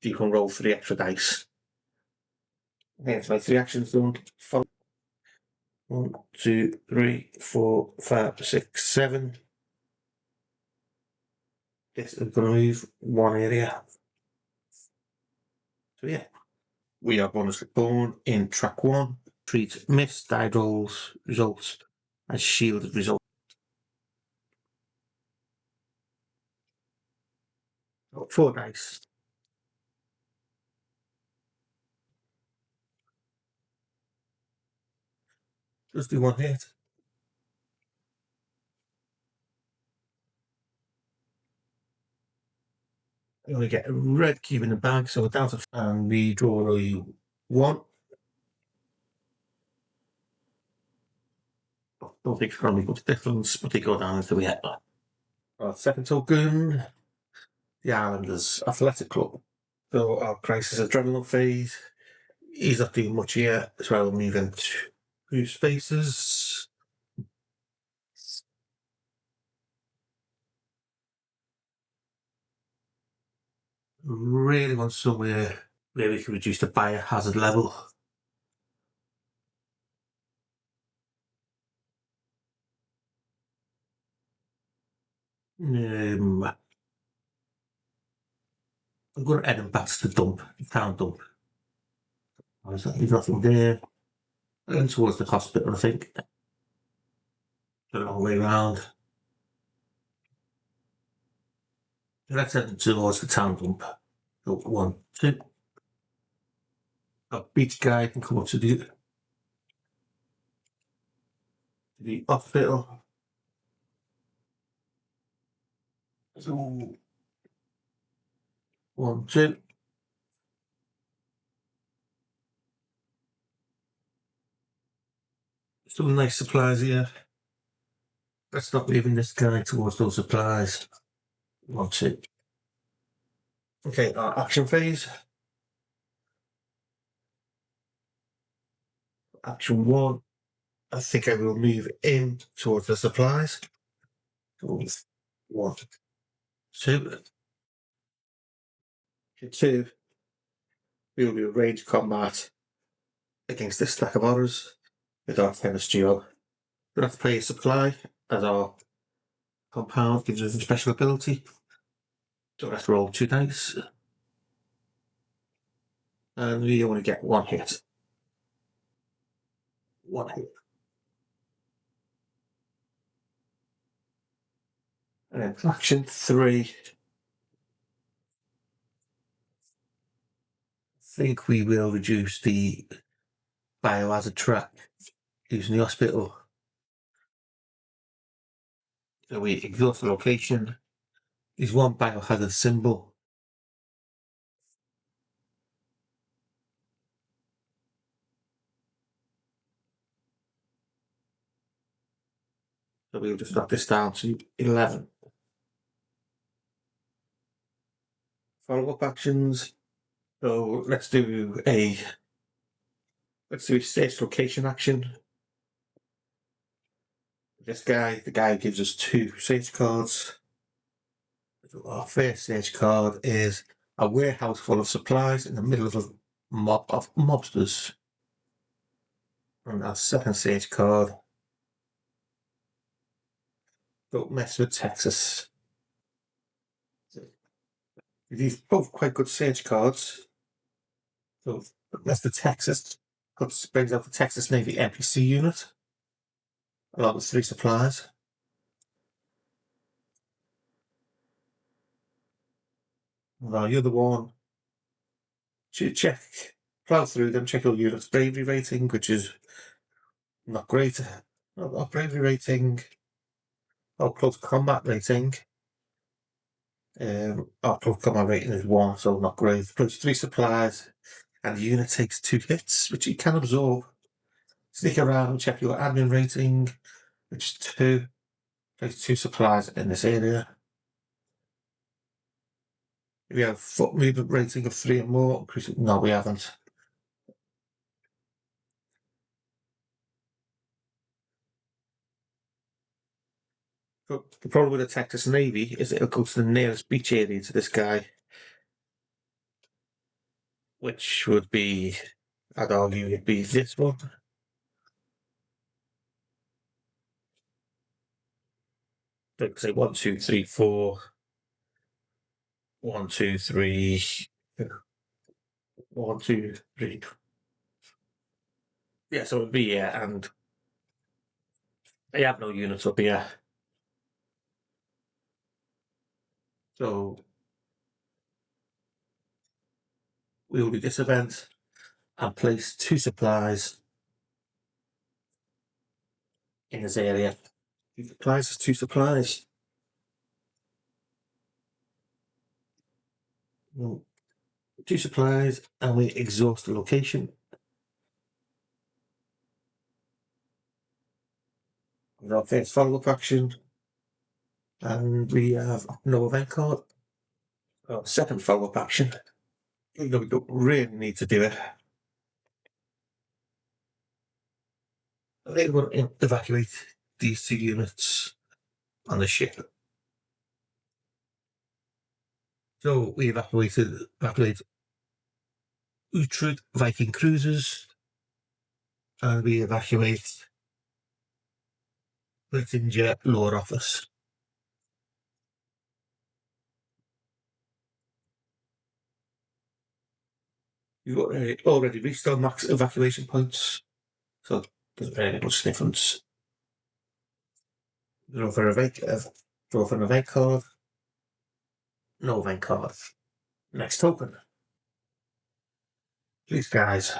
You can roll 3 extra dice. Okay, so my 3 actions done. 1, 2, 3, 4, 5, 6, 7. This is going to move 1 area. So yeah, we are bonus born in track 1. Treat missed die rolls results as shielded results. 4 dice. Just do 1 hit. You only get a red cube in the bag, so without a and we draw a 1. Don't think it's going to make much difference, but they go down into the head. Our second token, the Islanders Athletic Club. So our crisis adrenaline phase. He's not doing much here, so I'll move into 2 spaces. Really want somewhere where we can reduce the biohazard level. I'm going to head him back to the dump, the town dump. There's nothing there. And towards the hospital, I think. The long way round. Let's head towards the town dump. So 1, 2. Our beach guy can come up to the hospital. So 1, 2. Some nice supplies here. Let's not moving this guy towards those supplies. 1, 2. Okay, our action phase. Action 1. I think I will move in towards the supplies. 1, 2. 2. We will be range combat against this stack of horrors with our tennis duo. We'll have to play a supply as our compound gives us a special ability. So let's roll 2 dice. And we only get 1 hit. 1 hit. And then action 3. I think we will reduce the biohazard track using the hospital. So we exhaust the location. There's 1 biohazard symbol. So we'll just knock this down to 11. Follow-up actions. So let's do a safe location action. This guy, the guy gives us 2 sage cards. Our first sage card is a warehouse full of supplies in the middle of a mob of mobsters. And our second sage card, don't mess with Texas. These are both quite good sage cards. So that's the Texas. Brings out the Texas Navy NPC unit, along with 3 supplies. Now you're the one to plow through them, check your unit's bravery rating, which is not great. Our bravery rating, our close combat rating. Our close combat rating is 1, so not great. Plus 3 supplies, and the unit takes 2 hits, which you can absorb. Sneak around, check your admin rating, which is 2. Place 2 supplies in this area. If we have foot movement rating of 3 or more, no, we haven't. But the problem with the Texas Navy is it'll go to the nearest beach area to this guy. which would be, I'd argue, it'd be this one. Like say 1, 2, 3, 4. 1, 2, 3. 1, 2, 3. Yeah, so it'd be yeah, and I have no units up here. So we will do this event and place 2 supplies in this area. 2 supplies is 2 supplies. 2 supplies, and we exhaust the location. With our first follow-up action, and we have no event card. Our second follow-up action, even though we don't really need to do it. They're going to evacuate these 2 units on the ship. So we evacuate Uhtred Viking cruisers, and we evacuate Britannia Lore Office. You've already reached our max evacuation points, so there's very much difference. Draw for an event card. No event card. Next token. Please, guys.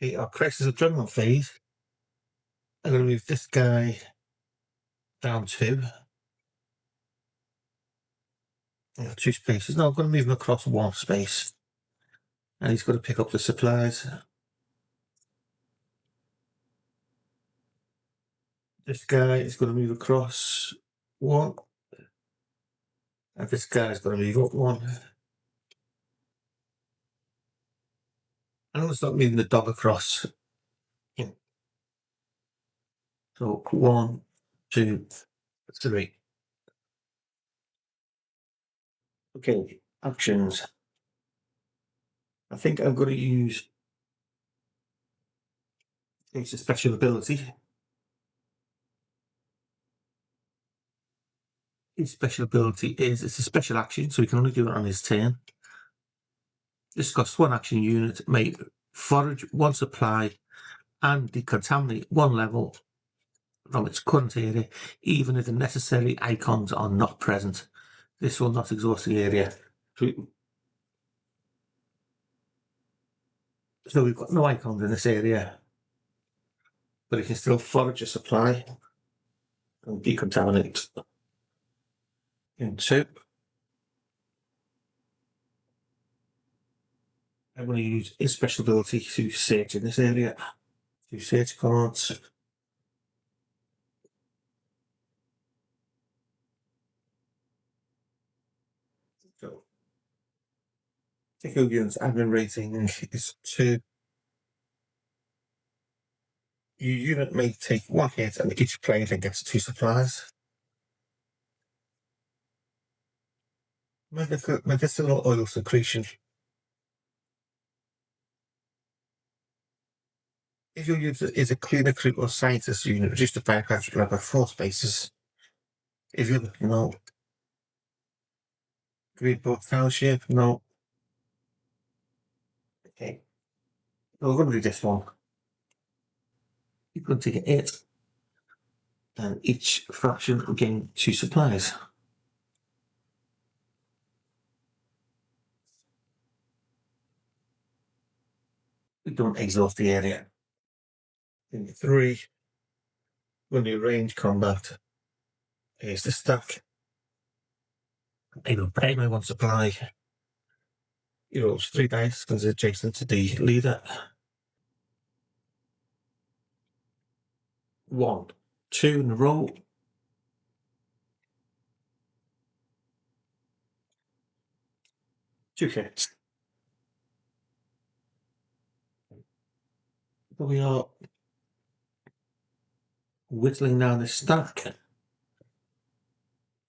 Okay, our crisis adrenaline phase. I'm going to move this guy down 2. 2 spaces. No, I'm going to move him across 1 space. And he's going to pick up the supplies. This guy is going to move across 1. And this guy is going to move up 1. I'm going to start moving the dog across. So 1, 2, 3. Okay, actions. I think I'm going to use a special ability. His special ability is it's a special action, so he can only do it on his turn. This costs 1 action unit, may forage 1 supply and decontaminate 1 level from its current area, even if the necessary icons are not present. This will not exhaust the area. So we've got no icons in this area, but it can still forage a supply and decontaminate. Into. I'm going to use his special ability to search in this area. 2 search cards. So, Tickle unit's admin rating is 2. Your unit may take 1 hit, and each player then gets 2 supplies. Medicinal oil secretion. If your unit is a cleaner crew or scientist unit, reduce the fire capture level by 4 spaces. If you're, no. Greenport Township, no. Okay. We're going to do this one. You're going to take an 8, and each faction will gain 2 supplies. We don't exhaust the area. In 3, when you range combat, here's the stack. I will pay my 1 supply. He rolls 3 dice because it's adjacent to the leader. 1, 2 in a row. 2 hits. So we are whittling down this stack.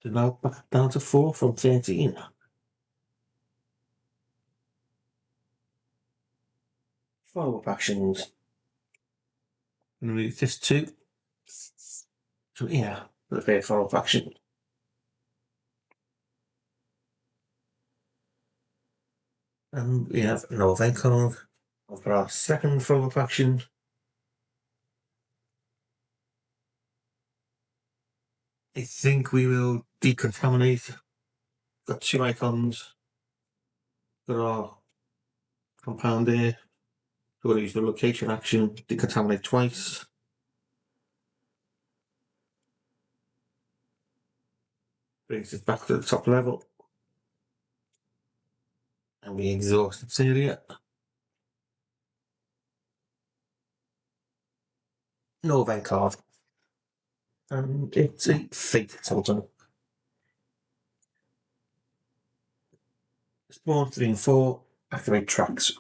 So now back down to 4 from 13. Follow-up actions. I'm going to move this to here for the first follow-up action. And we have no event card. For our second follow-up action, I think we will decontaminate. Got 2 icons. Got our compound here. We're going to use the location action, decontaminate twice. Brings it back to the top level. And we exhaust this area. No event card. And it's a fate totem. Spawn 3 and 4, activate tracks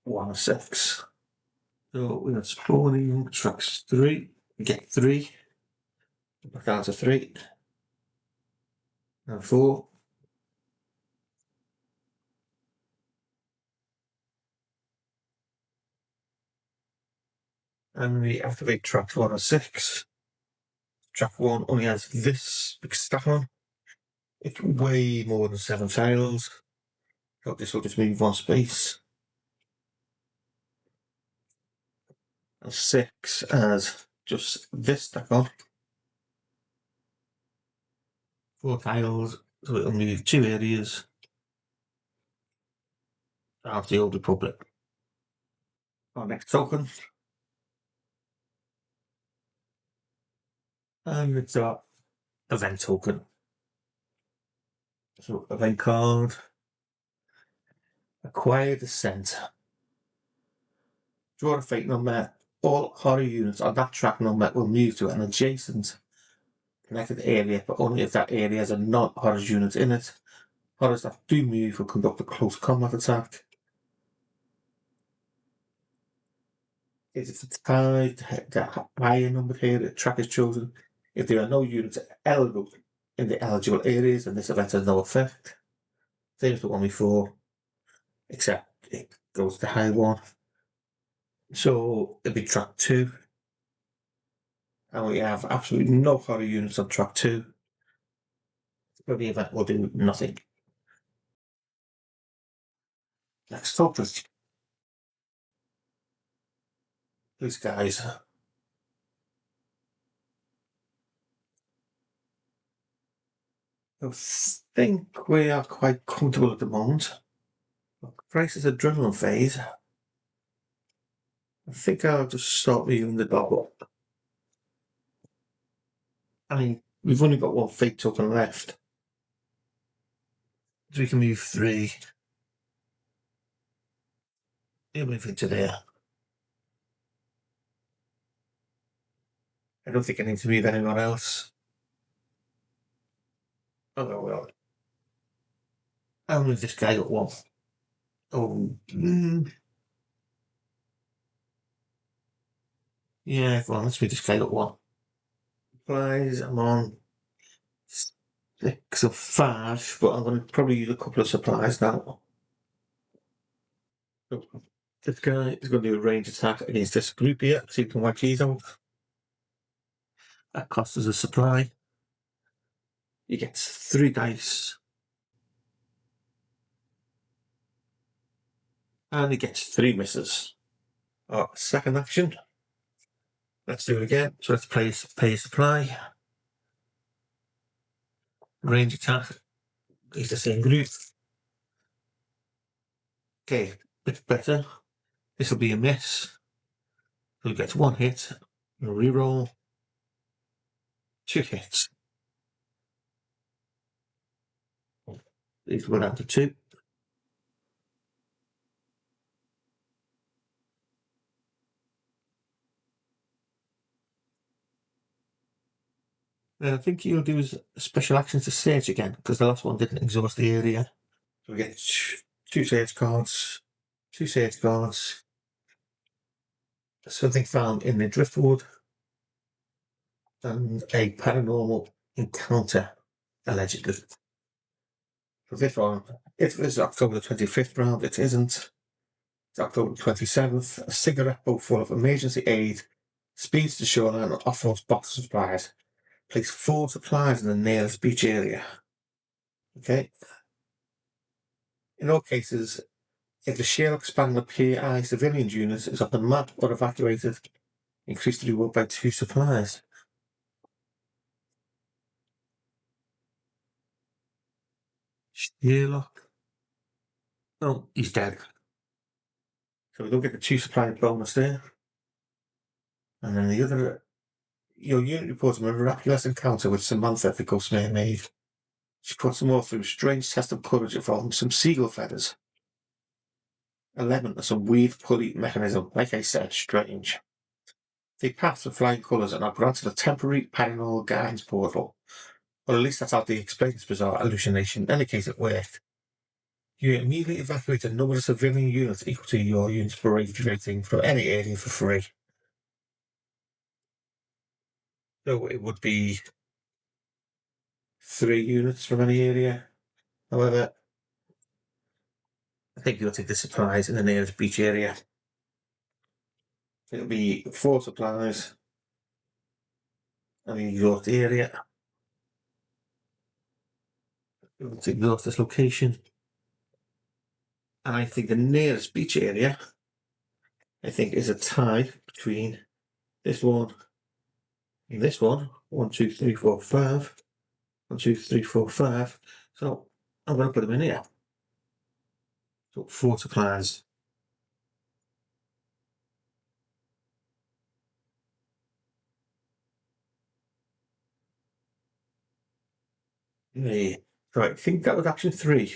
1 and 6. So we're going to spawning tracks 3, get 3, back down to 3, and 4. And we activate tracks 1 and 6. Track 1 only has this big stack on. It's way more than 7 tiles. So this will just move 1 space. And 6 has just this stack on. 4 tiles, so it'll move 2 areas after the Old Republic. Our next token. And it's our event token. So event card. Acquire Descent. Draw a fate number. All horror units on that track number will move to an adjacent connected area, but only if that area has a non-horror unit in it. Horrors that do move will conduct a close combat attack. If it's tied, the higher number here, the track is chosen. If there are no units eligible in the eligible areas, then this event has no effect. Same as the one before, except it goes to the high one. So it'll be track 2. And we have absolutely no horror units on track 2. So the event will do nothing. Next topic. Please, guys. I think we are quite comfortable at the moment. Crisis adrenaline phase. I think I'll just start moving the dog up. I mean, we've only got 1 fate token left. So we can move 3. He'll move into there. I don't think I need to move anyone else. Oh, well. I'll move this guy at 1. Oh, yeah, well, let's move this guy at 1. Supplies, I'm on 6 of 5, but I'm going to probably use a couple of supplies now. So this guy is going to do a range attack against this group here, so you can wipe these out. That costs us a supply. He gets 3 dice. And he gets 3 misses. Our second action. Let's do it again. So let's pay a supply. Range attack. He's the same group. Okay, bit better. This will be a miss. So he gets 1 hit. We'll reroll. 2 hits. These will go down to 2. Then I think he'll do his special actions to Sage again, because the last one didn't exhaust the area. So we get 2 Sage cards, 2 Sage cards, something found in the driftwood, and a paranormal encounter, allegedly. For this one, it was October the 25th round, it isn't. It's October 27th. A cigarette boat full of emergency aid speeds to shoreline and offloads box of supplies. Place 4 supplies in the nearest beach area. Okay. In all cases, if the shell expanding the PI civilian unit is off the map or evacuated, increase the reward by 2 supplies. Sherlock. Oh, he's dead. So we don't get the 2 supply bonus there. And then the other, your unit reports a miraculous encounter with Samantha, the ghost mermaid. She puts them all through a strange test of courage involving some seagull feathers. 11 are some weird pulley mechanism, like I said, strange. They pass with flying colours and are granted a temporary paranormal guidance portal. Or at least that's how they explain this bizarre hallucination. In any case, it worked. You immediately evacuate a number of civilian units equal to your unit's bravery rating from any area for free. So it would be 3 units from any area. However, I think you'll take the supplies in the nearest beach area. It'll be 4 supplies and the exhaust area. Let's exhaust this location. And I think the nearest beach area, I think, is a tie between this one and this one. 1, 2, 3, 4, 5. 1, 2, 3, 4, 5. So I'm going to put them in here. So 4 supplies. Yeah. So I think that was action 3.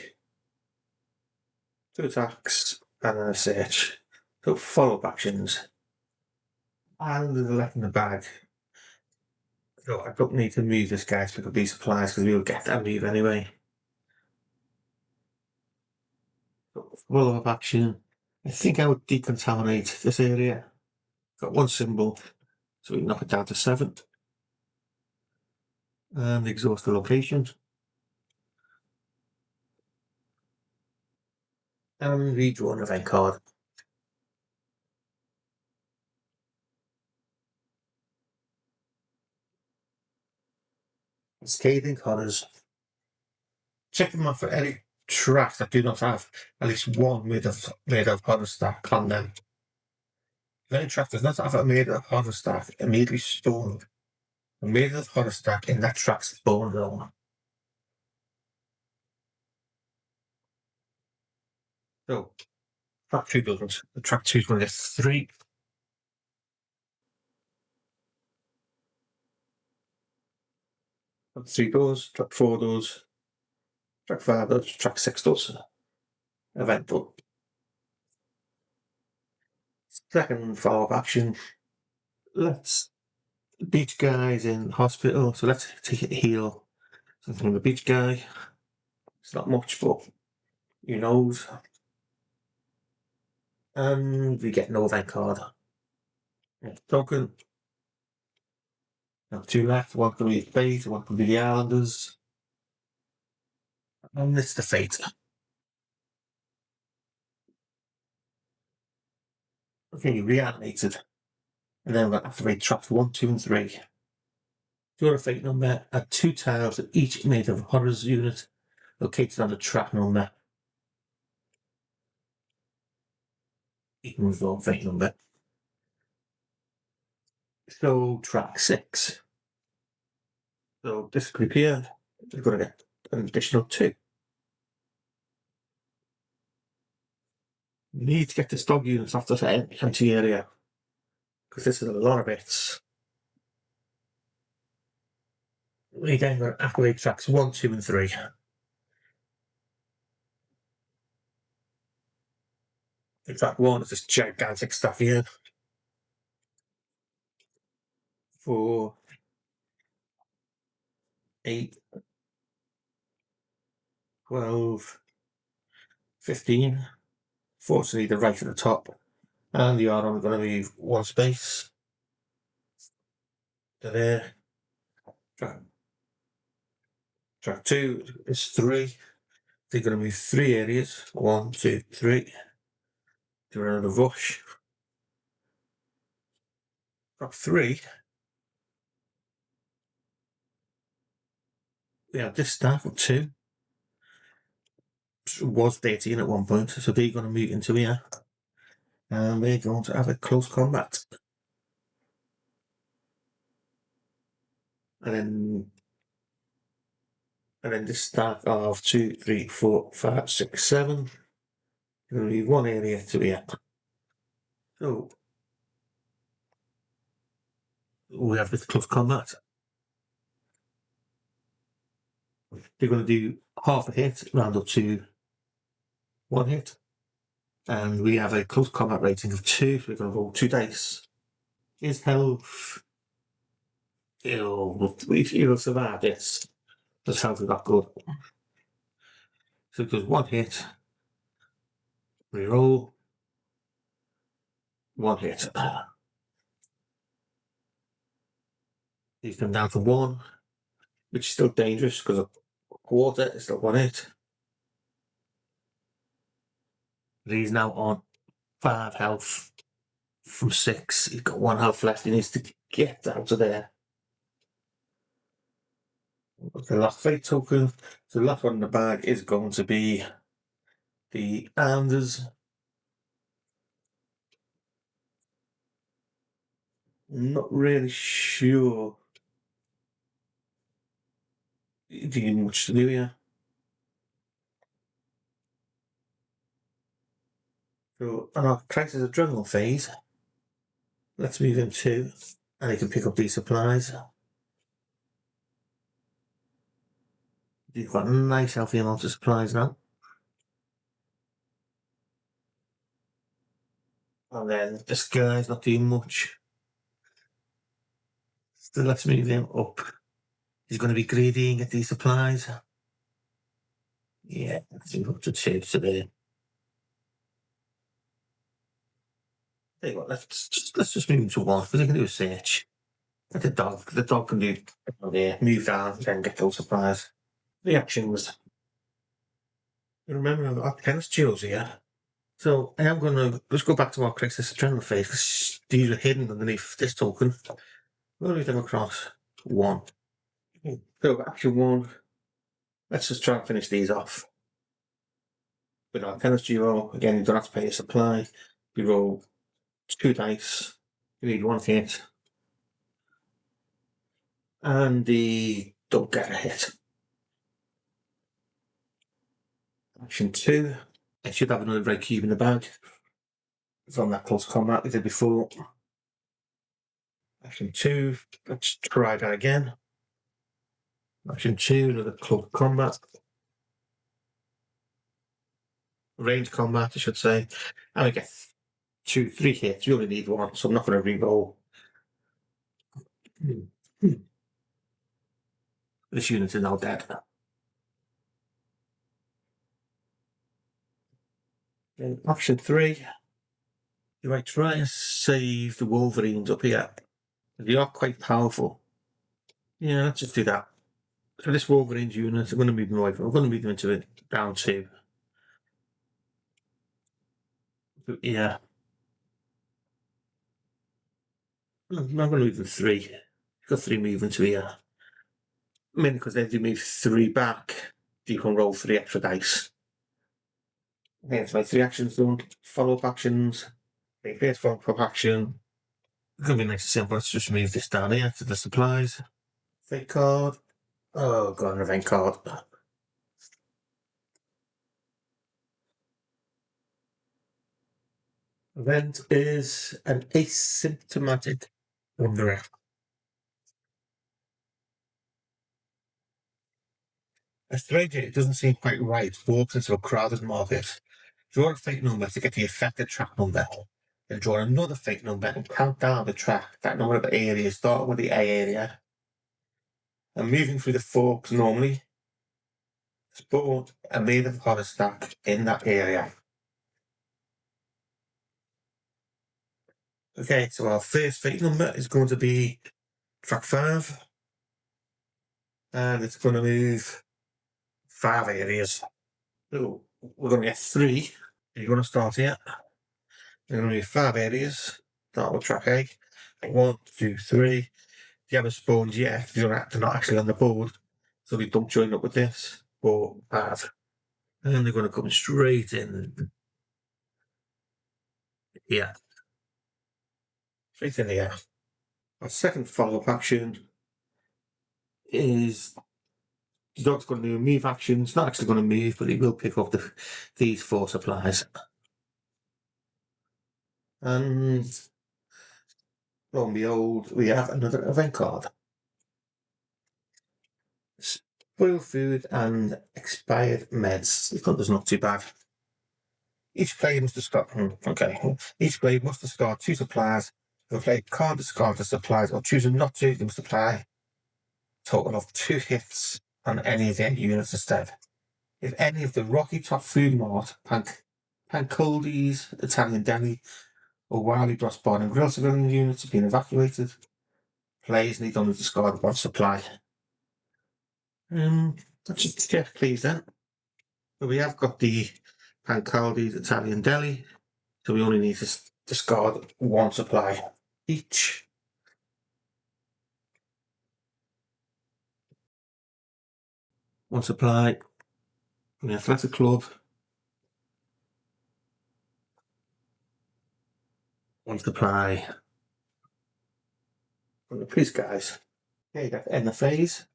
2 attacks and then a search. So follow-up actions. And there's left in the bag. So I don't need to move this guy to pick up these supplies because we'll get that move anyway. So follow-up action. I think I would decontaminate this area. Got 1 symbol, so we can knock it down to 7. And exhaust the location. And redraw an event card. Scathing colours. Check them out for any tracks that do not have at least 1 made of horror stack on them. If any track does not have a made of horror stack, immediately store a made of horror stack in that track's spawn zone. So, track 2 doesn't. The track 2 is going to get 3. Track 3 does, track 4 does, track 5 does, track 6 does. Event done. Second follow-up action. Let's beach guy's in hospital, so let's take it heal something from the beach guy. It's not much, but who knows. And we get no event card. Token. Now 2 left, 1 can be the Fate, 1 can be the Islanders. And it's the Fate. Okay, reanimated. And then we're going to activate traps 1, 2, and 3. Draw a Fate number, add 2 tiles that each made of a horrors unit located on the trap number. Equals the Fate number. So track 6. So this group here, they're going to get an additional 2. We need to get this dog units off this empty area, because this is a lot of bits. We then going to activate tracks 1, 2, and 3. In track 1 is this gigantic stuff here. 4, 8, 12, 15. Fortunately, they're right at the top. And the R, I'm going to move 1 space to there. Track 2 is 3. They're going to move 3 areas. 1, 2, 3. Do another rush. Track 3. We have this stack of 2. It was 13 at one point, so they're going to move into here. And we're going to have a close combat. And then this stack of 2, 3, 4, 5, 6, 7. Going to be one area to here. So we have this close combat. They're going to do half a hit, round up to 1 hit. And we have a close combat rating of 2, so we're going to roll 2 dice. His health, he'll survive this. His health is not good. So it does 1 hit, reroll, 1 hit. He's come down to 1, which is still dangerous because a quarter is still 1 hit. But he's now on 5 health from 6. He's got 1 health left. He needs to get out of there. The last fate token. So the last one in the bag is going to be the Islanders. Not really sure. Doing much to do here. So on our Crisis Adrenaline phase, let's move him to, and he can pick up these supplies. You've got a nice healthy amount of supplies now. And then this guy's not doing much. So let's move him up. He's going to be greedy and get these supplies. Yeah, let's move up to 2 today. Tell you what, let's just move him to 1 because he can do a search. Like the dog can do there, move down, then get those supplies. The actions. Remember, I've got tennis duels here. So I am going to just go back to our Crisis Adrenaline phase because these are hidden underneath this token. We'll move them across 1. So action 1. Let's just try and finish these off. With our tennis duo, again, you don't have to pay a supply. We roll 2 dice. You need 1 hit. And the don't get a hit. Action 2. I should have another red cube in the bag from that close combat we did before. Action 2. Let's try that again. Action 2, another close combat. Range combat, I should say. And we get 2, 3 hits. You only need 1, so I'm not going to re-roll. This unit is now dead. Then option 3. Do I try and save the Wolverines up here? They are quite powerful. Yeah, let's just do that. So this Wolverines unit, I'm going to move them away from. I'm going to move them into it down 2. But yeah. I'm going to move them 3. Got 3 movements here. Mainly because they do move 3 back. You can roll 3 extra dice. Okay, that's my 3 actions done. Follow-up actions. Okay, first follow-up action. It's going to be nice and simple. Let's just move this down here to the supplies. Fake card. Oh, got an event card. Event is an asymptomatic wanderer. A stranger, it doesn't seem quite right, walks into a crowded market. Draw a fake number to get the affected track number. Then draw another fake number and count down the track. That number of areas, start with the A area. And moving through the forks normally, spawn a made of horror stack in that area. Okay, so our first fake number is going to be track 5. And it's going to move 5 areas. So we're going to get 3. You're going to start here. There are going to be 5 areas. Start with track A. 1, 2, 3. If you haven't spawned yet, they're not actually on the board, so they don't join up with this or bad. And they're going to come straight in here. Straight in here. Our second follow-up action is the dog's going to do a move action. It's not actually going to move, but he will pick up these 4 supplies. And lo and behold, we have another event card. Spoiled food and expired meds. This card is not too bad. Each player must discard. Each player must discard 2 supplies. If a player can't discard the supplies or choosing not to, they must apply a total of 2 hits on any of their units instead. If any of the Rocky Top Food Mart, Pancoldi's, Italian Deli, or Wiley Bros Bar and Grill civilian units have been evacuated, players need only discard 1 supply. Let's just check, please, then. So we have got the Pancaldi's Italian Deli, so we only need to discard 1 supply each. One supply from the Athletic Club. 1 supply from the Police Guys. Okay, that's end the phase.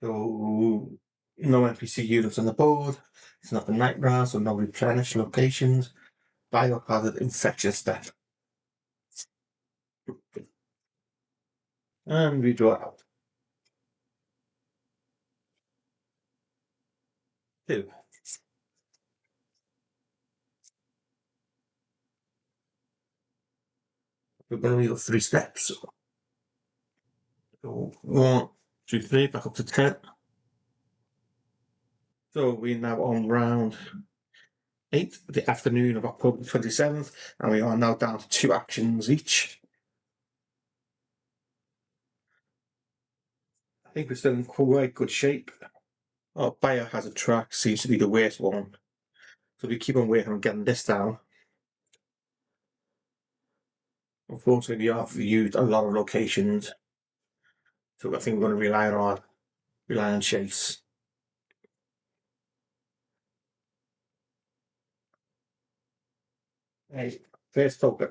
So no NPC units on the board. It's not the night round, so no replenish locations. Biohazard infectious death. And we draw out 2. We're going to need 3 steps. So 1, 2, 3, back up to 10. So we're now on round 8, the afternoon of October 27th, and we are now down to 2 actions each. I think we're still in quite good shape. Our biohazard track seems to be the worst one, so we keep on working on getting this down. Unfortunately, we have used a lot of locations, so I think we're going to rely on Chase. Hey, first token.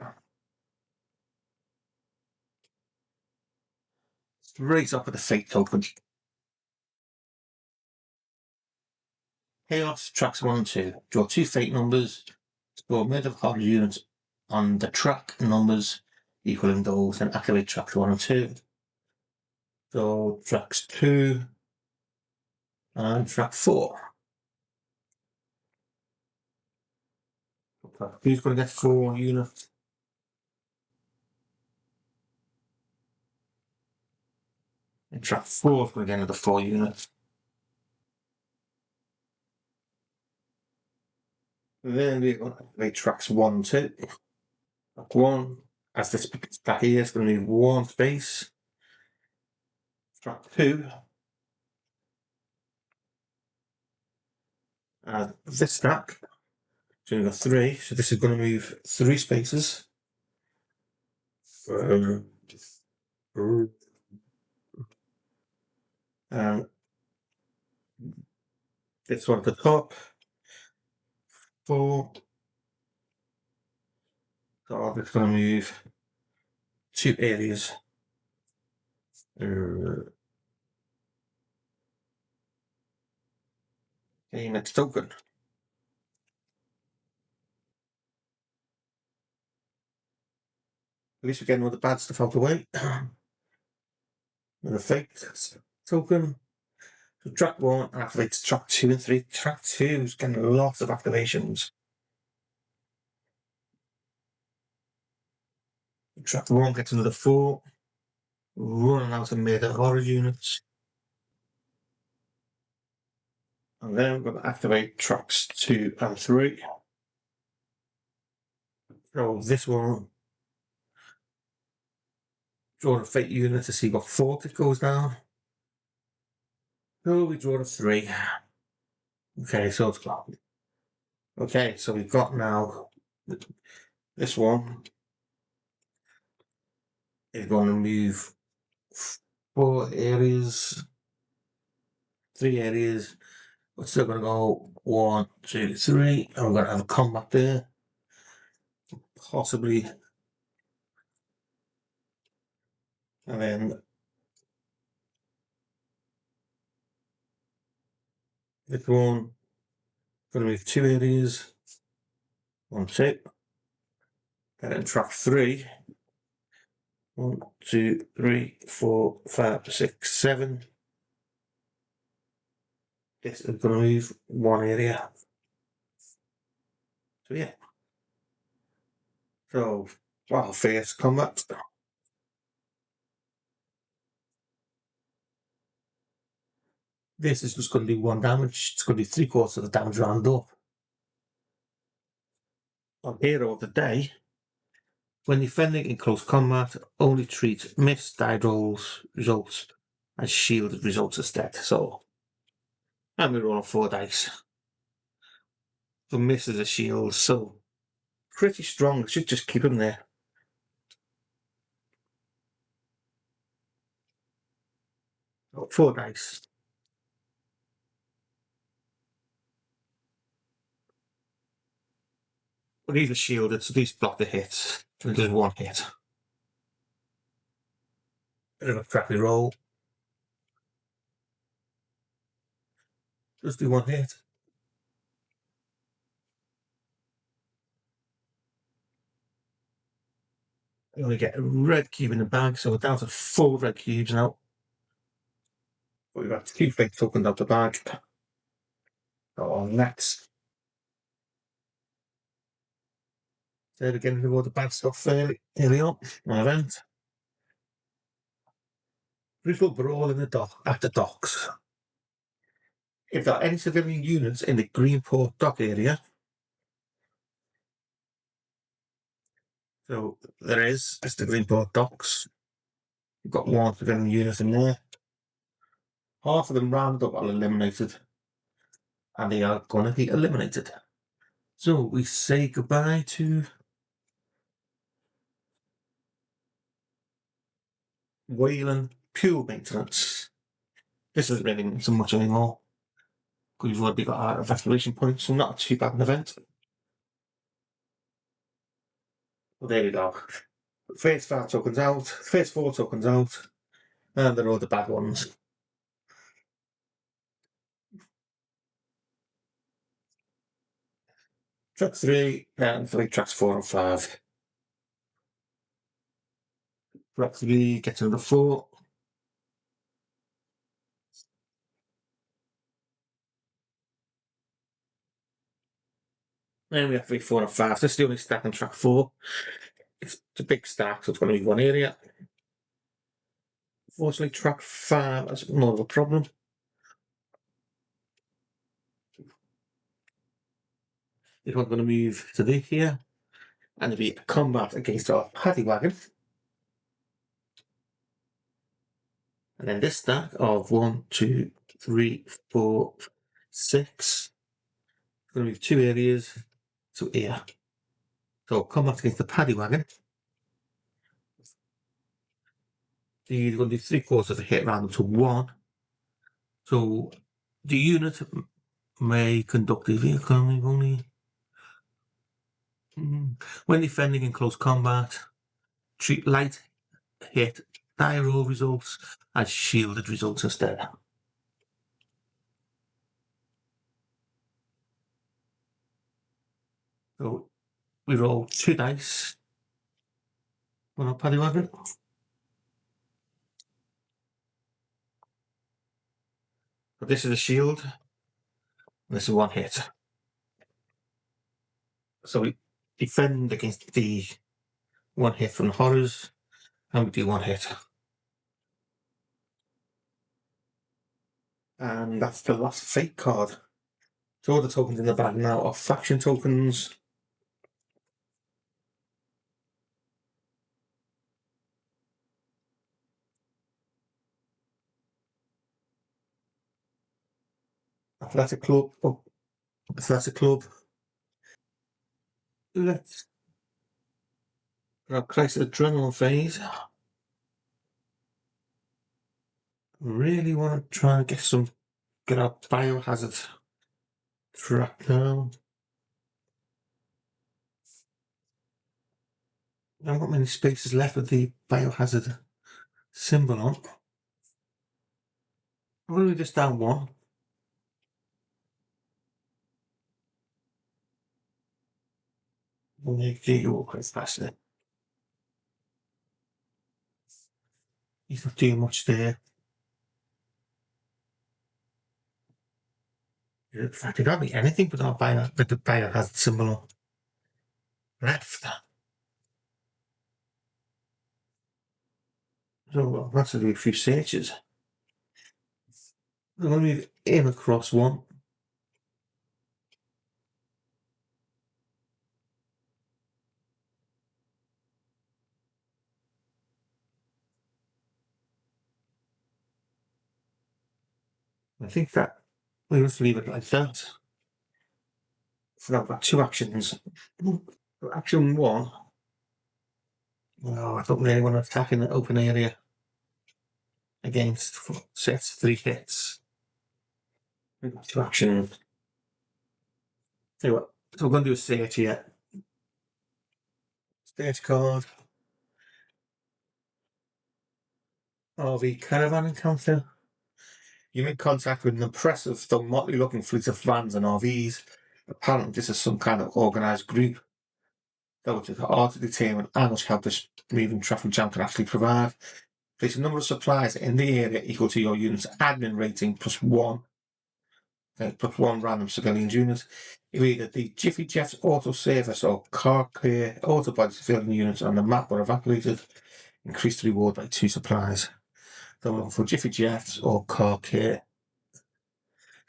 Straight up with the fate token. Chaos tracks 1 and 2. Draw 2 fate numbers. Score murder card units on the track numbers equaling those, and activate tracks 1 and 2. So tracks 2 and track 4. Who's going to get 4 units? And track 4 is going to get another 4 units. And then we're going to activate tracks 1 and 2. Track 1, as this track here, is going to need 1 space. Track 2. This stack, so we've got 3, so this is going to move 3 spaces. This one at the top, 4. So I'm just going to move 2 areas. Okay, next token. At least we're getting all the bad stuff out of the way. An effect token. So track 1 activates track 2 and 3. Track 2 is getting lots of activations. Track 1 gets another 4. Running out of murder horror units. And then we're going to activate tracks 2 and 3. So this one, draw a fate unit to see what fort it goes down. So we draw a 3. Okay, so it's got Okay, so we've got now this one is going to move 3 areas. We're still going to go 1, 2, 3, and we're going to have a combat there. Possibly. And then this one, going to move 2 areas. 1, 2. Then track 3. 1, 2, 3, 4, 5, 6, 7. This is going to move 1 area. So yeah. So, wow, first combat. This is just going to do 1 damage. It's going to do 3/4 of the damage round up. On Hero of the Day, when defending in close combat, only treat missed die rolls results as shielded results instead. So, I'm rolling 4 dice. The miss is a shield, so pretty strong. Should just keep him there. So 4 dice. But these are shielded, so these block the hits. So there's 1 hit. Bit of a crappy roll. Just do 1 hit. You only get a red cube in the bag, so we're down to 4 red cubes now. But we've got 2 fake tokens out the bag. Go on next. So we're getting rid of all the bad stuff early on event. Brutal brawl in the dock at the docks. If there are any civilian units in the Greenport dock area, so there is, it's the Greenport docks. You've got 1 civilian unit in there. Half of them rounded up are eliminated, and they are going to be eliminated. So we say goodbye to Wayland Pure Maintenance. This isn't really so much anymore, because we've already got our evacuation points, so not too bad an event. Well, there we go. First 5 tokens out, first 4 tokens out, and they're all the bad ones. Track 3, and 3 tracks 4 and 5. Track 3 gets another 4. Then we have 3, 4, and 5. This is the only stack in track 4. It's a big stack, so it's going to be 1 area. Unfortunately, track 5 has more of a problem. This one's going to move to this here, and it'll be a combat against our paddy wagon. And then this stack of 1, 2, 3, 4, 6. It's going to move 2 areas to here. So combat against the paddy wagon. You're going to do 3/4 of a hit round to 1. So the unit may conduct a vehicle only when defending in close combat. Treat light hit die roll results as shielded results instead. So we roll 2 dice on our paddy wagon. But this is a shield. And this is 1 hit. So we defend against the 1 hit from the horrors, and we do 1 hit. And that's the last fake card. So all the tokens in the bag now are faction tokens. Athletic Club, Let's crisis adrenaline phase. Really want to try and get our biohazard track down. I haven't got many spaces left with the biohazard symbol on. I'm going to just down one. And you can walk quite fast there. He's not doing much there. In fact, it can't be anything with the biohazard symbol on. Left. So that's to do a few searches. I'm going to move in across one. I think that we must leave it like that. So I've got two actions. Action one. No, I don't really want to attack in the open area against sets 3 hits. We've got two actions. Tell you what, so we're going to do a search here. Search card. RV caravan encounter. You make contact with an impressive, though motley looking fleet of vans and RVs. Apparently, this is some kind of organised group that would take hard to determine how much help this moving traffic jam can actually provide. Place a number of supplies in the area equal to your unit's admin rating plus one random civilian unit. If either the Jiffy Jeff's auto service or car clear auto body civilian units on the map were evacuated, increase the reward by 2 supplies. So I'm looking for Jiffy Jeff's or car care.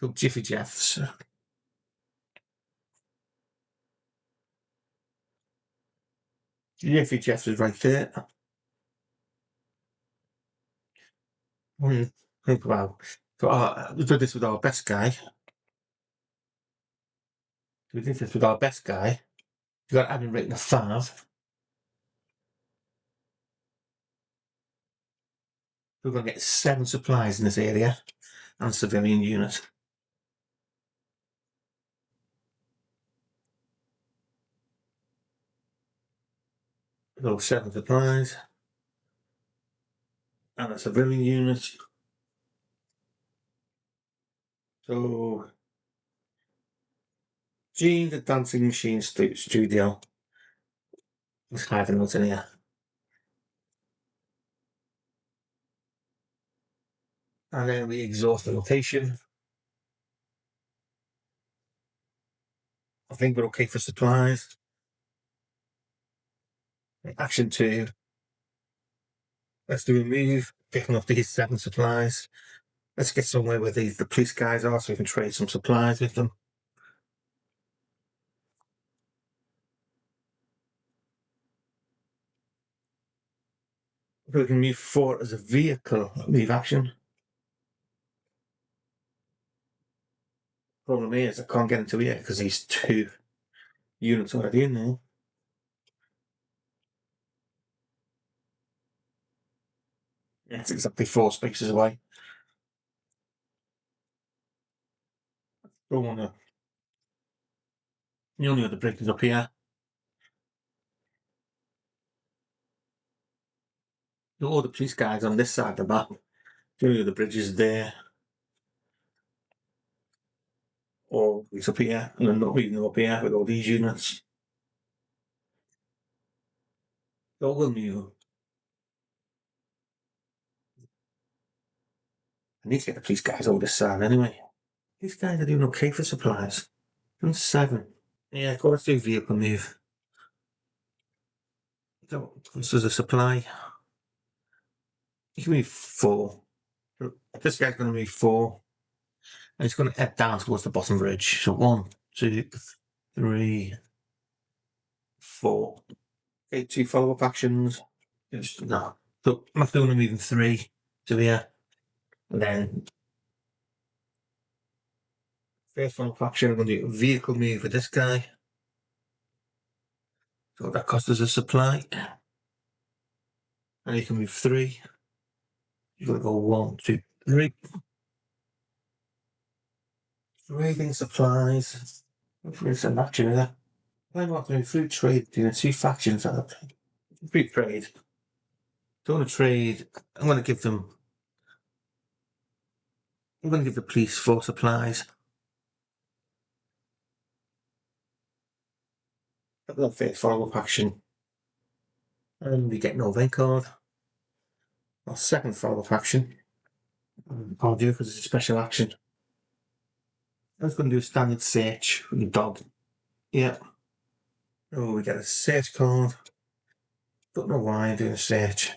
So Jiffy Jeff's. Jiffy Jeff's is right there. Think about. So we did this with our best guy. We did this with our best guy. We got admin rating of 5. We're going to get 7 supplies in this area and a civilian unit. So 7 supplies and a civilian unit. So Gene, the dancing machine studio. Let's hide the notes in here. And then we exhaust the location. I think we're okay for supplies. Action 2. Let's do a move, picking up these 7 supplies. Let's get somewhere where the police guys are so we can trade some supplies with them. We can move forward as a vehicle, move action. Problem is, I can't get into here because these 2 units already in there. It's exactly 4 spaces away. Don't want to. The only other bridge is up here. All the police guys on this side of the map. The only other bridge is there. Or it's up here, and I'm not reading them up here with all these units. So we'll move. I need to get the police guys over this side anyway. These guys are doing okay for supplies. And 7. Yeah, let's do vehicle move. So this is a supply. You can move 4. This guy's going to move 4. And it's going to head down towards the bottom bridge. So 1, 2, 3, 4. Okay, 2 follow-up actions. No. So I'm going to move 3 to here. And then first follow-up action, I'm going to do a vehicle move with this guy. So that costs us a supply. And you can move 3. You're going to go 1, 2, 3. Trading supplies. Hopefully it's an action of that. I'm not doing free trade between the 2 factions. Free trade. Don't want to trade. I'm going to give the police 4 supplies. That'll fit follow-up action. And we get no event card. Our second follow-up action. I'll do it because it's a special action. I was going to do a standard search with the dog. Yeah. Oh, we get a search card. Don't know why I'm doing a search.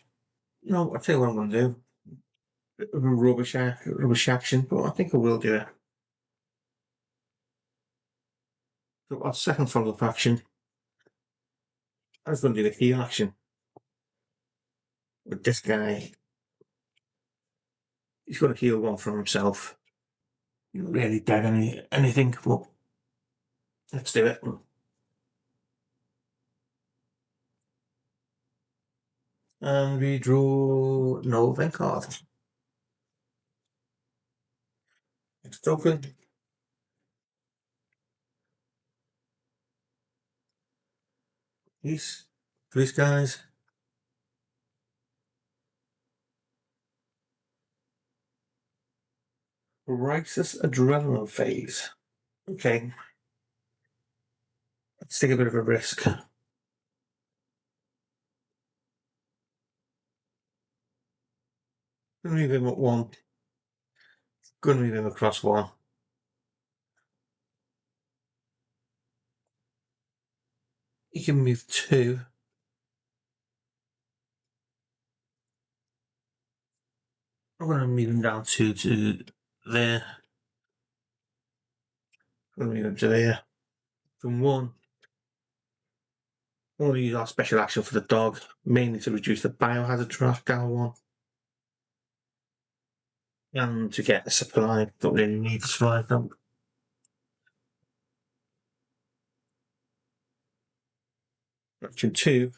No, I'll tell you what I'm going to do. Bit of a rubbish action, but I think I will do it. So our second follow-up action. I was going to do the heal action. With this guy. He's going to heal 1 from himself. He's not really dead anything, but let's do it. And we draw no event card. Next token. These guys. Righteous adrenaline phase. Okay. Let's take a bit of a risk. Gonna move him at 1. Gonna move him across 1. You can move 2. I'm gonna move him down 2 to there. I'm gonna move him to there. From 1. I'm gonna use our special action for the dog, mainly to reduce the biohazard draft down 1. And to get a supply. Don't really need to survive them. Action 2.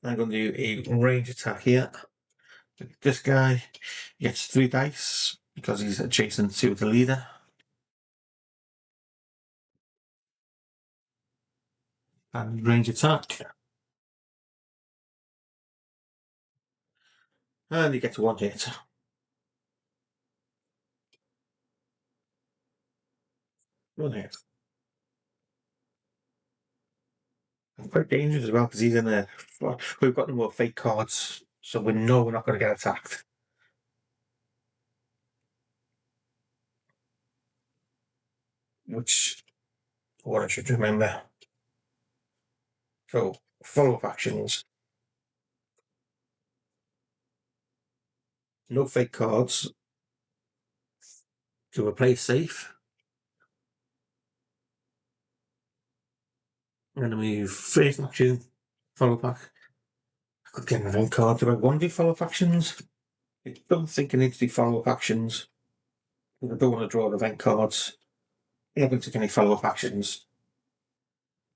I'm going to do a range attack here. This guy gets 3 dice because he's adjacent to the leader. And range attack. And he gets 1 hit. 1 hit. And quite dangerous as well because he's in there. We've got no more fake cards, so we know we're not going to get attacked. Which what I should remember. So follow-up actions. No fake cards. To play safe. I'm going to move first action, follow back. I could get an event card. Do I want to do follow-up actions? I don't think I need to do follow-up actions. I don't want to draw event cards. I'm not going to take any follow-up actions.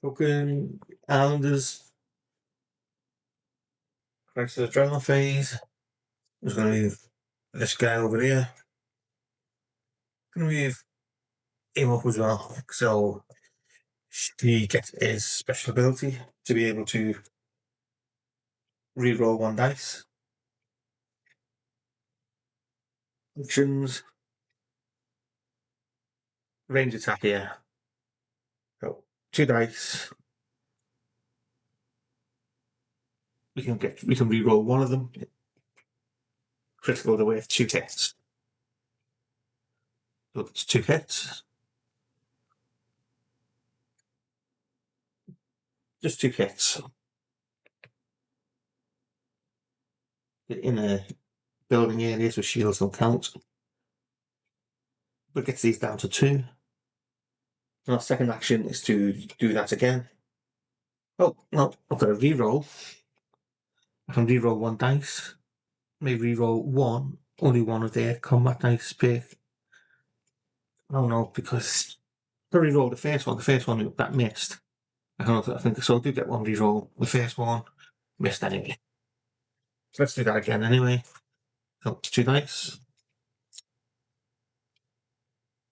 Token Islanders. Crisis Adrenaline phase. I'm just going to move this guy over here. I'm going to move him up as well. So he gets his special ability to be able to re-roll 1 dice. Actions. Range attack here. So 2 dice. We can re-roll 1 of them. Critical the way of 2 hits. So it's 2 hits. Just 2 hits. In a building areas with shields don't count. But gets these down to 2. And our second action is to do that again. Oh, no, I've got to re-roll. I can re-roll 1 dice. May re-roll 1, only 1 of their combat dice pick. Oh no, because to re-roll the first one that missed. I think so. I did get one re-roll. The first one missed anyway. So let's do that again anyway. So 2 dice,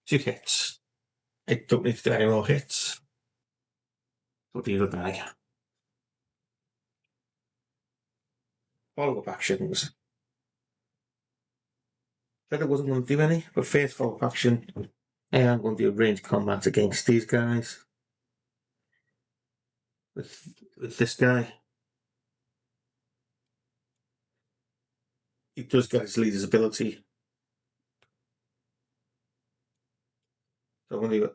2 hits. I don't need to do any more hits. So deal with that again. Follow-up actions. Said I wasn't going to do any, but first follow-up action, I am going to do ranged combat against these guys. With this guy. He does get his leader's ability. So I'm going to do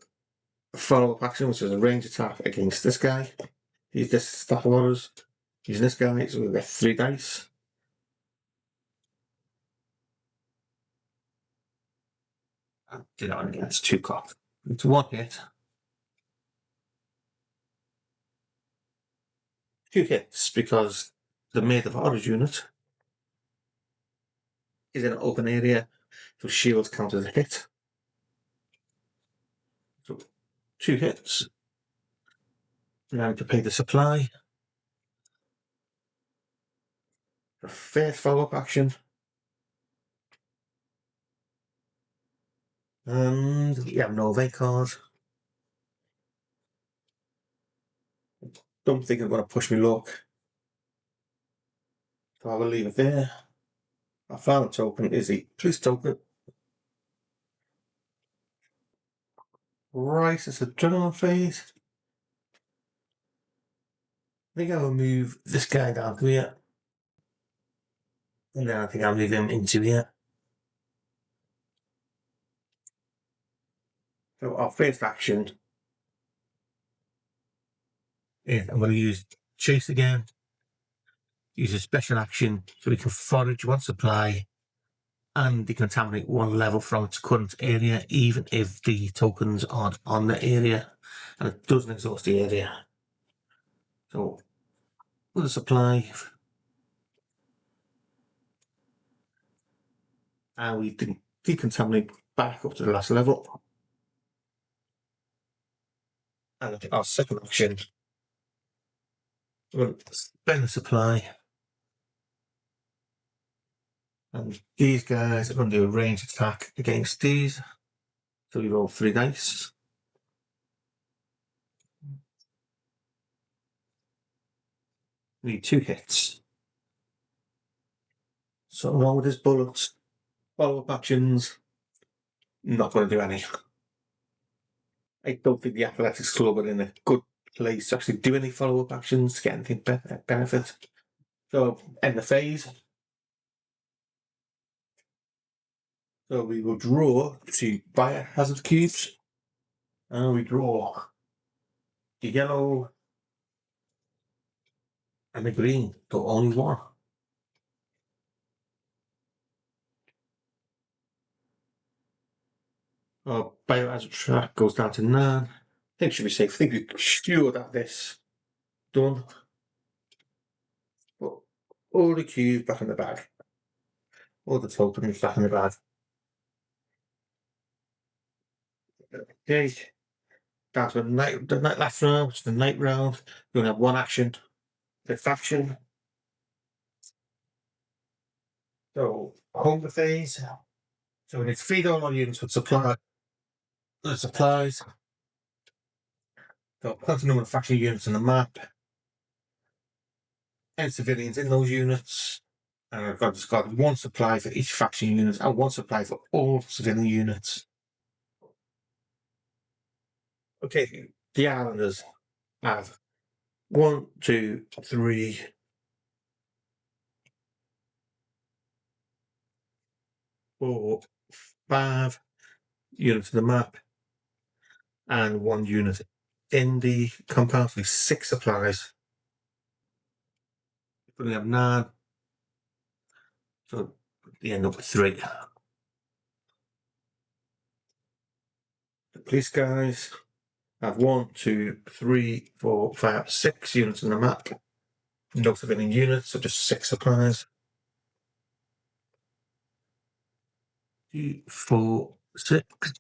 a follow-up action, which is a range attack against this guy. Use this stack of orders. Using this guy, so we'll get 3 dice. And do that one again. It's 2 cock. It's 1 hit. 2 hits because the Maid of Horrors unit is in an open area, so shields count as a hit. So 2 hits. Now to pay the supply. For first follow-up action. And you have no evade card. Don't think I'm going to push me luck. So I will leave it there. Our final token is a police token. Right, it's a adrenaline phase. I think I will move this guy down to here. And then I think I'll move him into here. So our first action is I'm going to use Chase again. Use a special action so we can forage 1 supply and decontaminate 1 level from its current area, even if the tokens aren't on the area and it doesn't exhaust the area. So with a supply, and we decontaminate back up to the last level. And our second action, we're going to spend the supply. And these guys are going to do a ranged attack against these. So we roll 3 dice. We need 2 hits. So along with his bullets, follow-up actions, not going to do any. I don't think the Athletics Club are in a good place to actually do any follow-up actions to get anything benefit. So end the phase. So we will draw 2 biohazard cubes. And we draw the yellow and the green, so only 1. Our biohazard track goes down to 9. I think it should be safe. I think we're sure that this done. Put all the cubes back in the bag. All the tokens back in the bag. Okay. Down to the last round, which is the night round. We're going to have 1 action. The faction. So hunger phase. So we need to feed all our units with supplies. So count the number of faction units on the map. And civilians in those units. And I've just got 1 supply for each faction unit and 1 supply for all civilian units. Okay, the Islanders have 1, 2, 3, 4, 5 units on the map and 1 unit in the compound. So 6 supplies. We have 9. So they end up with 3. The police guys have 1, 2, 3, 4, 5, 6 units on the map. No civilian units, so just 6 supplies. 2, 4, 6.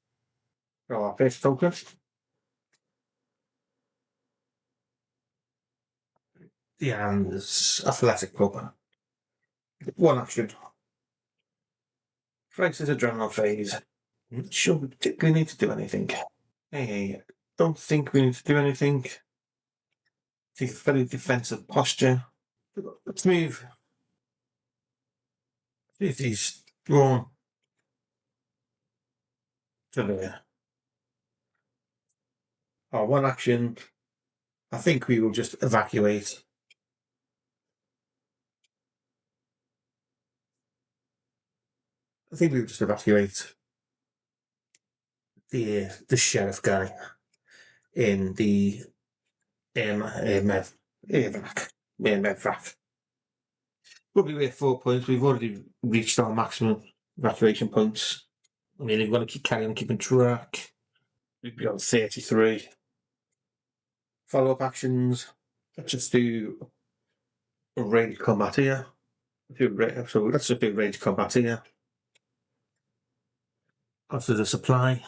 So our first token. the Islanders Athletic Club. One action. Crisis adrenaline phase. Not sure we particularly need to do anything. Hey, don't think we need to do anything. Take a very defensive posture. Let's move. See if he's drawn to there. Oh, one action. I think we will just evacuate. I think we will just evacuate the sheriff guy in the medvac. Probably worth 4 points. We've already reached our maximum evacuation points. I mean, we're going to keep carrying on keeping track. We'd be on 33. Follow-up actions. Let's just do a range combat here. So let's just do range combat here. After the supply,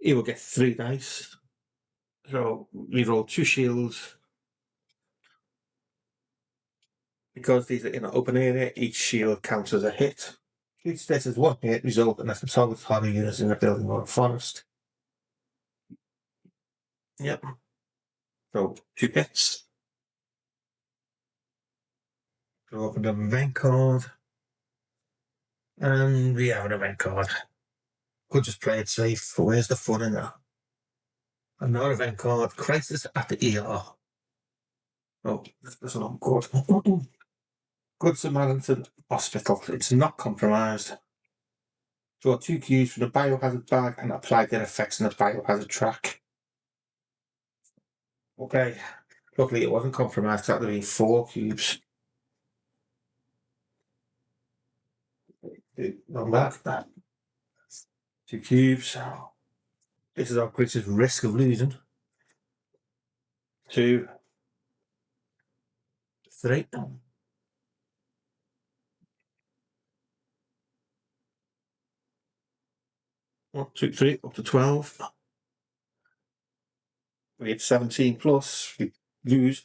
he will get 3 dice. So we roll 2 shields. Because these are in an open area, each shield counts as a hit. Each death is 1 hit result unless the target harder units in a building or a forest. Yep. So 2 hits. So open up an event card. And we have an event card. Could just play it safe, but where's the fun in that? Another event card, Crisis at the ER. Oh, that's not good. Good Samaritan Hospital. It's not compromised. Draw 2 cubes from the biohazard bag and apply their effects in the biohazard track. Okay. Luckily it wasn't compromised, that would be 4 cubes. Not back that. 2 cubes. This is our greatest risk of losing. 2, 3. 1, 2, 3, up to 12. We hit 17 plus. We lose.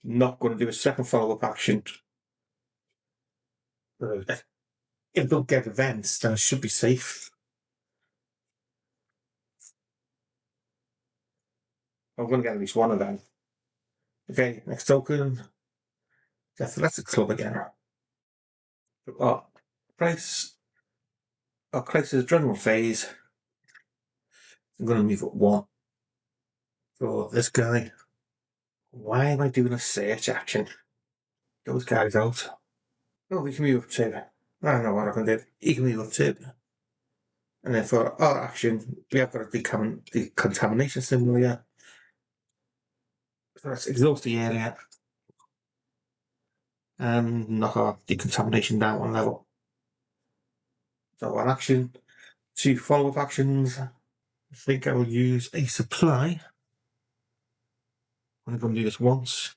Not going to do a second follow-up action. If we don't get events, then it should be safe. I'm going to get at least one of them. Okay, next token. The Athletic Club again. Our crisis adrenaline phase. I'm going to move up 1. So this guy. Why am I doing a search action? Those guys out. Oh, we can move up 2. I don't know what I can do. He can move up 2. And then for our action, we have got the contamination symbol here. So let's exhaust the area and knock our decontamination down 1 level. So 1 action, 2 follow-up actions. I think I will use a supply. I'm going to do this once.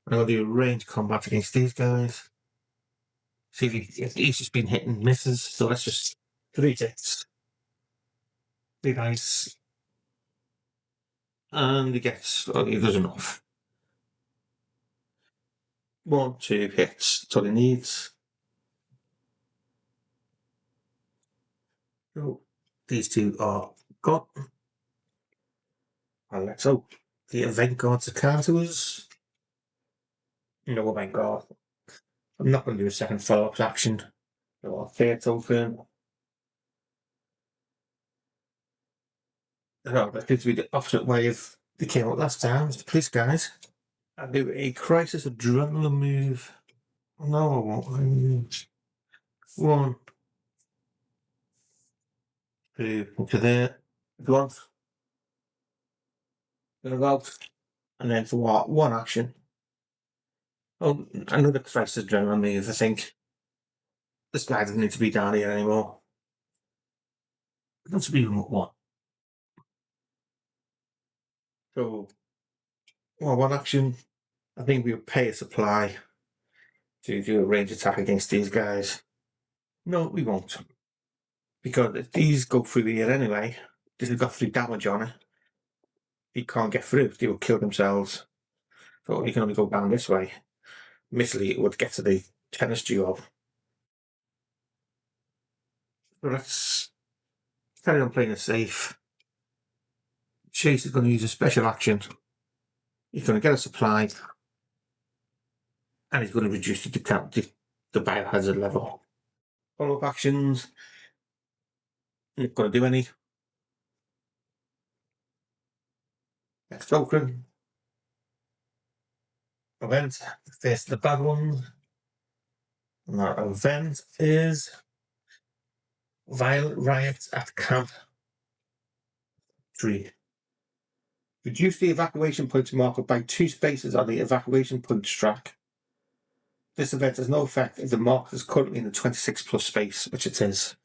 I'm going to do range combat against these guys. See if he's just been hit and misses. So let's just 3 hits. 3 dice. And he gets, he does enough. 1, 2 hits. That's all he needs. So these 2 are gone. And let's hope the event cards are counters. No event card. I'm not going to do a second follow-up action. So our 3rd token. No, that seems to be the opposite way of they came up last time. It's the police guys. I'll do a crisis adrenaline move. No, I won't. 1, 2, up to there. Go on. Gonna go. And then for what? 1 action. Oh, another crisis adrenaline move, I think. This guy doesn't need to be down here anymore. Let's be 1. So, well, 1 action. I think we'll pay a supply to do a range attack against these guys. No, we won't. Because if these go through the air anyway, this has got 3 damage on it. you can't get through. They will kill themselves. So you can only go down this way. Missily, it would get to the tennis tube. But let's carry on playing it safe. Chase is going to use a special action. He's going to get a supply, and he's going to reduce the biohazard level. Follow-up actions. Not going to do any. Next token. Event. This the bad one. And our event is Violent Riot at Camp 3. Reduce the evacuation point marker by 2 spaces on the evacuation point track. This event has no effect if the marker is currently in the 26 plus space, which it is.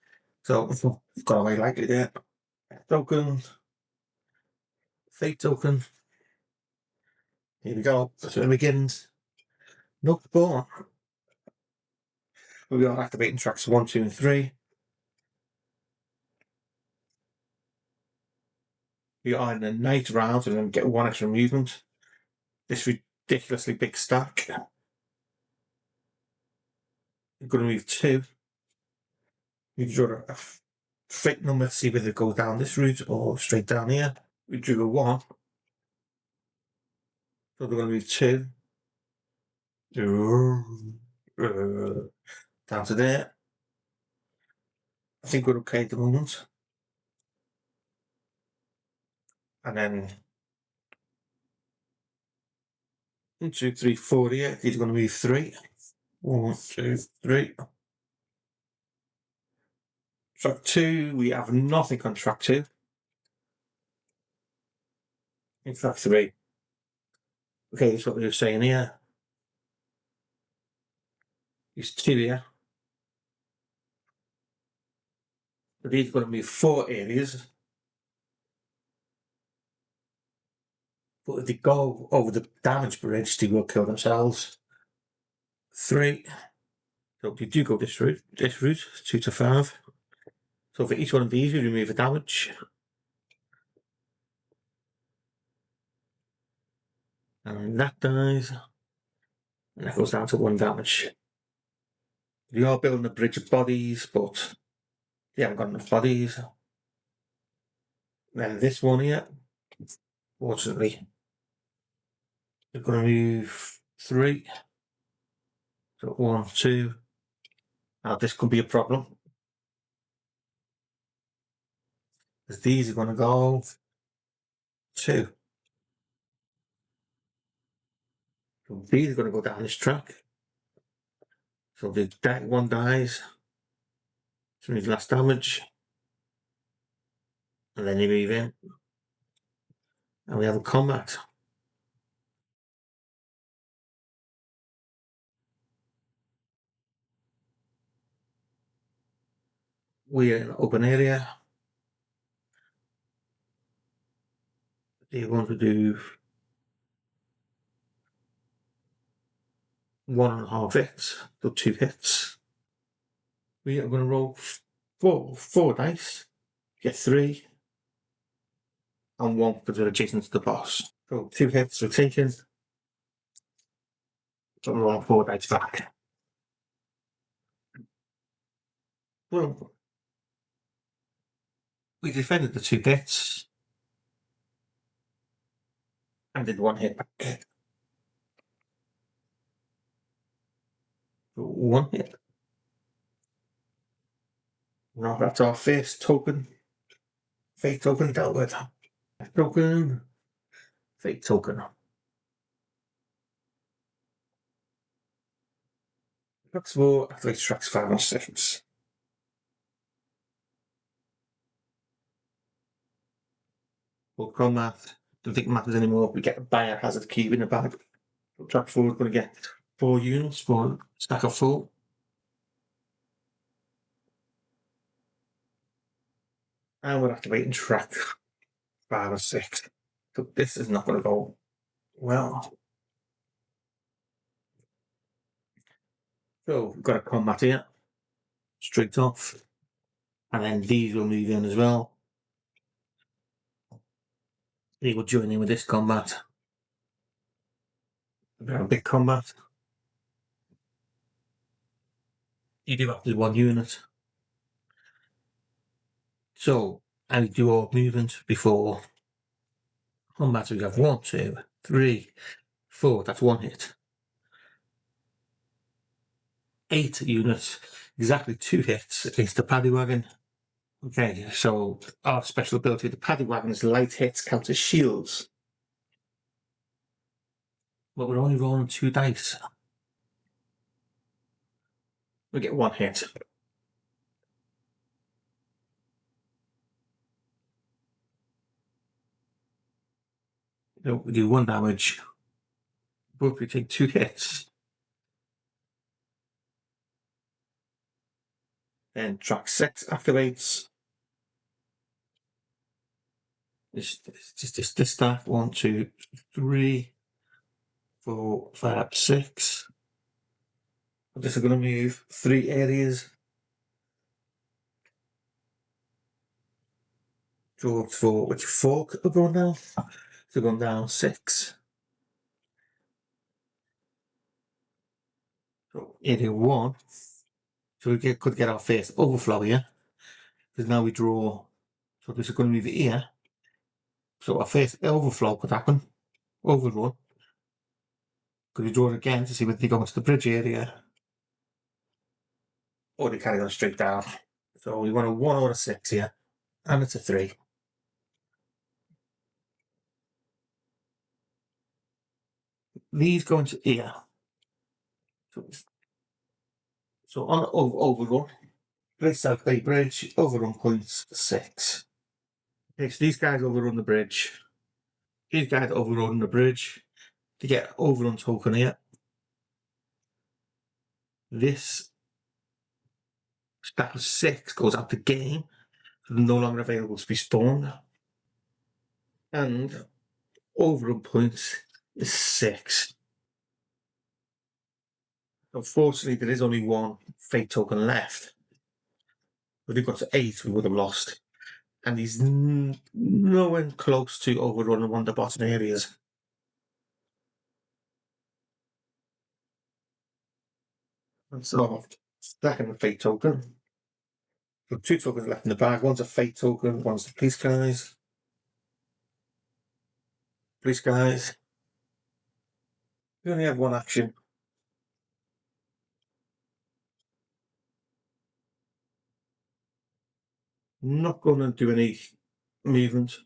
So we've got away likely there. Token. Fate token. Here we go. So it begins. Note ball. We are activating tracks 1, 2, and 3. We are in a night round and then get 1 extra movement. This ridiculously big stack. We're going to move 2. We draw a fate number to see whether it goes down this route or straight down here. We drew a 1. So we're going to move 2. Down to there. I think we're okay at the moment. And then 1, 2, 3, 4 here. He's going to move 3. 1, 2, 3. Track 2, we have nothing on track 2. In track 3. Okay, that's what we were saying here. There's 2 here. So these are going to move 4 areas. But if they go over the damage bridge, they will kill themselves. 3. So if you do go this route, 2 to 5. So for each one of these, we remove a damage. And that dies. And that goes down to 1 damage. We are building a bridge of bodies, but they haven't got enough bodies. Then this one here, fortunately, we're going to move 3. So 1, 2. Now this could be a problem. Because these are going to go 2. So these are going to go down this track. So the that 1 dies. So he's last damage. And then you move in. And we have a combat. We're in an open area. You're going to do 1.5 hits, so 2 hits. We are going to roll 4 dice, get 3, and 1 because they're adjacent to the boss. So 2 hits are taken. So I'm rolling 4 dice back. Well, we defended the 2 hits and did 1 hit back. So 1 hit. Now that's our first token. Fate token dealt with. Token. Fate token. That's 4, activate tracks 5 and 6. Full combat. Don't think it matters anymore. We get a biohazard cube in the bag. So track 4 is going to get 4 units for stack of 4. And we're activating track 5 and 6. So this is not going to go well. So we've got a combat here. Straight off. And then these will move in as well. he will join in with this combat. A big combat. You do have to do one unit. So I do all movement before combat. So you have 1, 2, 3, 4. That's one hit. 8 units, exactly 2 hits against the paddy wagon. Okay, so our special ability of the paddy wagon is light hits count as shields. But we're only rolling 2 dice. We get 1 hit. So we do 1 damage. But we take 2 hits. Then track 6 activates. This stack. 1, 2, 3, 4, 5, 6. This is going to move 3 areas. Draw 4, which 4 are going down. So going down 6. So area 1. So we could get our first overflow here. Because now we draw. So this is going to move here. So our first overflow could happen. Overrun. Could we draw it again to see whether they go into the bridge area? Or they carry on straight down. So we want a 1 or a 6 here. And it's a 3. These go into here. So on overrun, Great South Bay Bridge, overrun points 6. Okay, so these guys overrun the bridge. These guys overrun the bridge. To get overrun token here. This stack of 6 goes out the game. So they're no longer available to be spawned. And overrun points is 6. Unfortunately, there is only 1 fate token left. If we'd got to 8, we would have lost. And he's nowhere close to overrunning one of the bottom areas. And so, stacking the fate token. So 2 tokens left in the bag. One's a fate token, one's the police guys. Police guys. We only have 1 action. Not going to do any movement.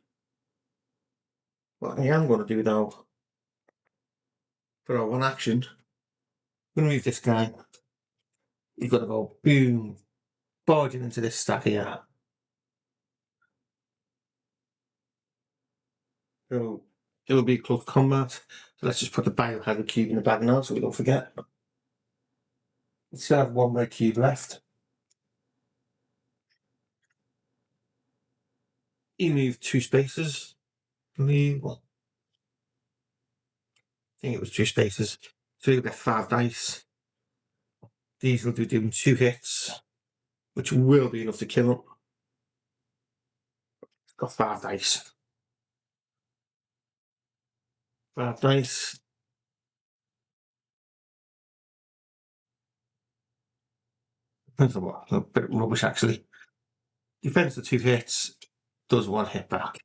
What I am going to do though, for our 1 action, I'm going to move this guy. He's got to go boom, barging into this stack here. So it will be close combat. So let's just put the biohazard cube in the bag now so we don't forget. We still have 1 red cube left. He moved 2 spaces. I think it was 2 spaces. So you'll get 5 dice. These will do doing 2 hits, which will be enough to kill him. Got 5 dice. 5 dice. That's a bit of rubbish actually. Defends the 2 hits, does 1 hit back.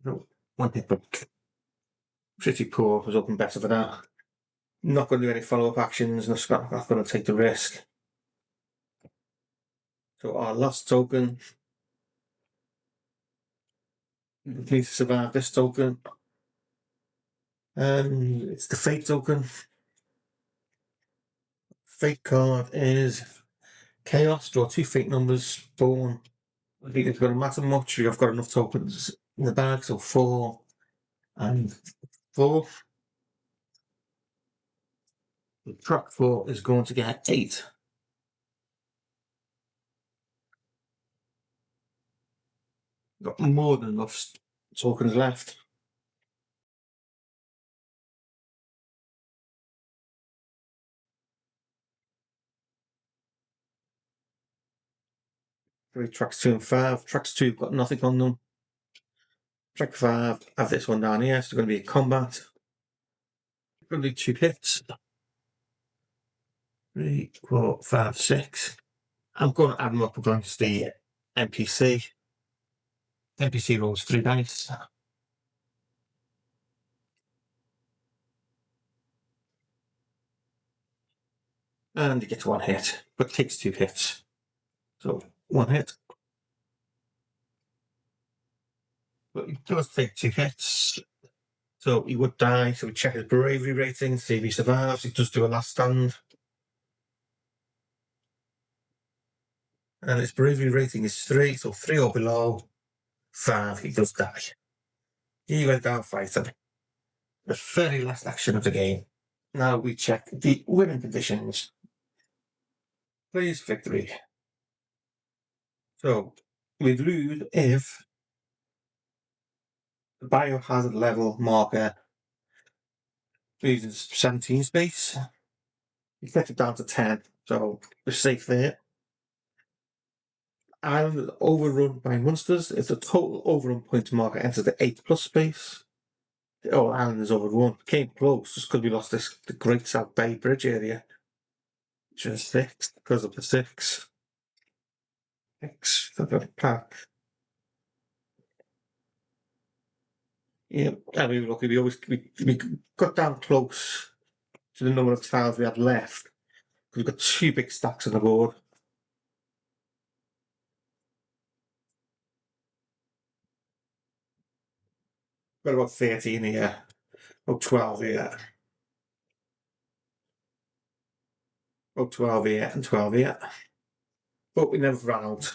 No, 1 hit back. Pretty poor, was hoping better for that. Not going to do any follow-up actions, not going to take the risk. So our last token, we need to survive this token. And it's the fate token. Fate card is chaos, draw 2 fate numbers, spawn. I think it's going to matter much. I've got enough tokens in the bag, so 4 and 4. The track 4 is going to get 8. Got more than enough tokens left. Tracks 2 and 5. Tracks 2 got nothing on them. Track 5, I have this one down here, so it's going to be a combat. Going to do 2 hits. 3, 4, 5, 6. I'm going to add them up against the NPC. NPC rolls 3 dice. And he gets 1 hit, but takes 2 hits. So 1 hit. But he does take 2 hits. So he would die. So we check his bravery rating, see if he survives. He does do a last stand. And his bravery rating is 3, so 3 or below. 5, he does die. He went down fighting. The very last action of the game. Now we check the winning conditions. Player's victory. So we lose if the biohazard level marker loses 17 space. You get it down to 10, so we're safe there. Island is overrun by monsters. If the total overrun point marker enters the 8+ space, the whole island is overrun. Came close, just because we lost the Great South Bay Bridge area, which is 6 because of the 6. 6, pack. Yeah, and we were lucky. We got down close to the number of tiles we had left because we've got 2 big stacks on the board. Got about 13 here, about 12 here, about 12 here, and 12 here. But we never ran out.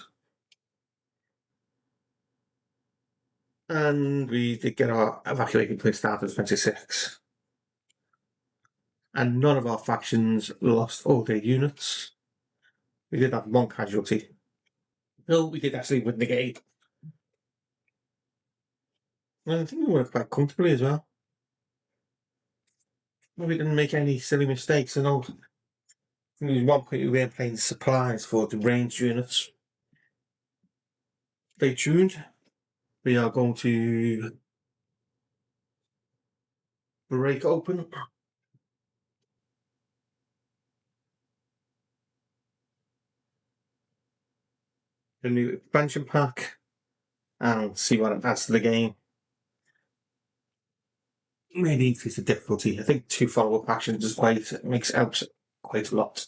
And we did get our evacuating point started at 26. And none of our factions lost all their units. We did have 1 casualty. No, we did actually win the game. And I think we won quite comfortably as well. We didn't make any silly mistakes. I know there was 1 point we were playing supplies for the ranged units. Stay tuned. We are going to break open. The new expansion pack and see what it adds to the game. Maybe increase the difficulty. I think 2 follow-up actions is quite, it makes out quite a lot.